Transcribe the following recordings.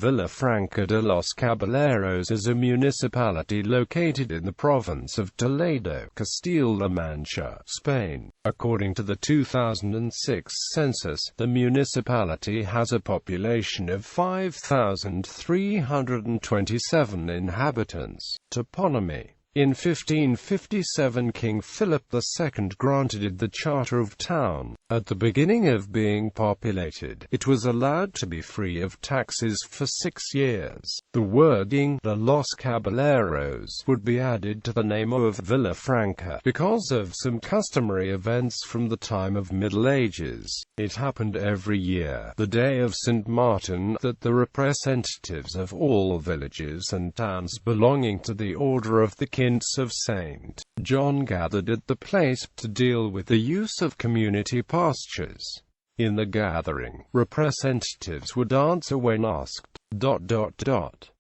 Villafranca de los Caballeros is a municipality located in the province of Toledo, Castile-La Mancha, Spain. According to the 2006 census, the municipality has a population of 5,327 inhabitants. Toponymy. In 1557 King Philip II granted it the Charter of Town. At the beginning of being populated, it was allowed to be free of taxes for 6 years. The wording, de los Caballeros, would be added to the name of Villafranca, because of some customary events from the time of Middle Ages. It happened every year, the day of St. Martin, that the representatives of all villages and towns belonging to the Order of the of St. John gathered at the place to deal with the use of community pastures. In the gathering, representatives would answer when asked,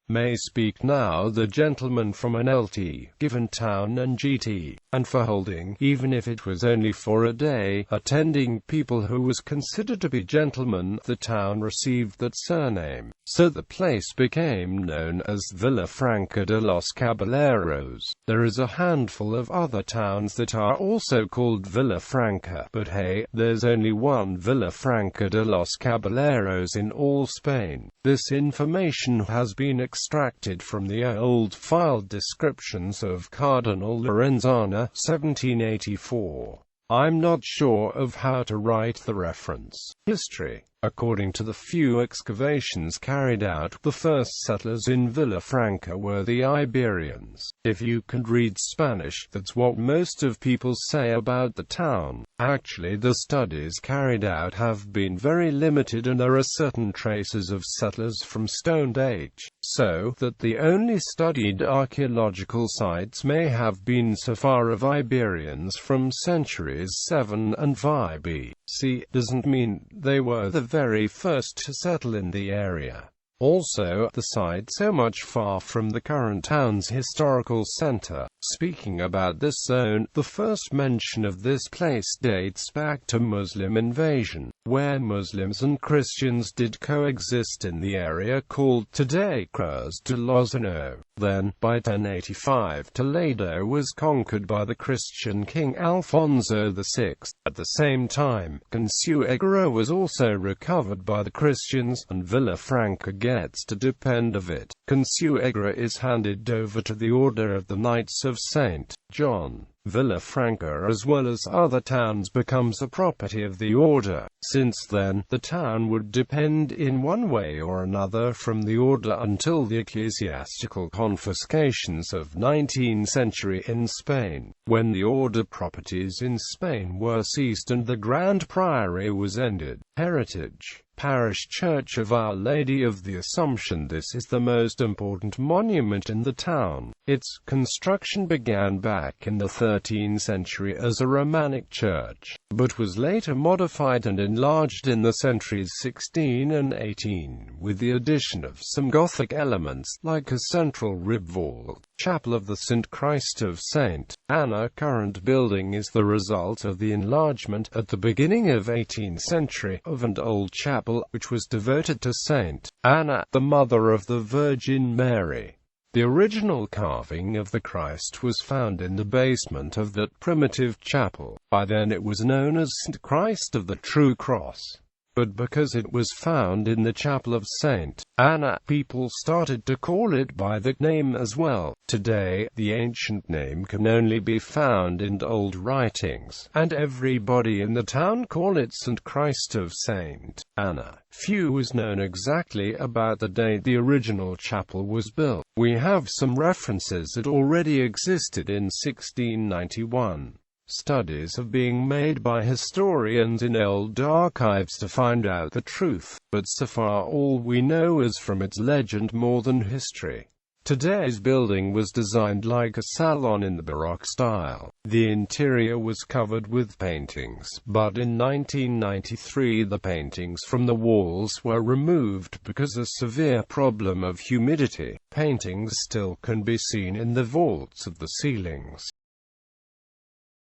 "May speak now the gentleman from an LT, given town and GT, and for holding, even if it was only for a day, attending people who was considered to be gentlemen." The town received that surname, so the place became known as Villafranca de los Caballeros. There is a handful of other towns that are also called Villafranca, but hey, there's only one Villafranca de los Caballeros in all Spain. This information has been extracted from the old filed descriptions of Cardinal Lorenzana, 1784. I'm not sure of how to write the reference. History. According to the few excavations carried out, the first settlers in Villafranca were the Iberians. If you can read Spanish, that's what most of people say about the town. Actually, the studies carried out have been very limited and there are certain traces of settlers from Stone Age, so that the only studied archaeological sites may have been so far of Iberians from centuries 7 and 5 BC. Doesn't mean they were the very first to settle in the area. Also, the site so much far from the current town's historical center. Speaking about this zone, the first mention of this place dates back to Muslim invasion, where Muslims and Christians did coexist in the area called today Cruz de Lozano. Then, by 1085, Toledo was conquered by the Christian king Alfonso VI. At the same time, Castile-La was also recovered by the Christians, and Villafranca gets to depend of it. Castile-La is handed over to the Order of the Knights of St. John. Villafranca as well as other towns becomes the property of the order. Since then, the town would depend in one way or another from the order until the ecclesiastical confiscations of 19th century in Spain, when the order properties in Spain were seized and the Grand Priory was ended. Heritage. Parish Church of Our Lady of the Assumption. This is the most important monument in the town. Its construction began back in the 13th century as a Romanic church, but was later modified and enlarged in the centuries 16 and 18, with the addition of some Gothic elements, like a central rib vault. Chapel of the St. Christ of St. Anna. Current building is the result of the enlargement, at the beginning of 18th century, of an old chapel, which was devoted to St. Anna, the mother of the Virgin Mary. The original carving of the Christ was found in the basement of that primitive chapel. By then it was known as St. Christ of the True Cross. But because it was found in the chapel of St. Anna, people started to call it by that name as well. Today, the ancient name can only be found in old writings, and everybody in the town call it St. Christ of St. Anna. Few is known exactly about the date the original chapel was built. We have some references that already existed in 1691. Studies are being made by historians in old archives to find out the truth, but so far all we know is from its legend more than history. Today's building was designed like a salon in the Baroque style. The interior was covered with paintings, but in 1993 the paintings from the walls were removed because of a severe problem of humidity. Paintings still can be seen in the vaults of the ceilings.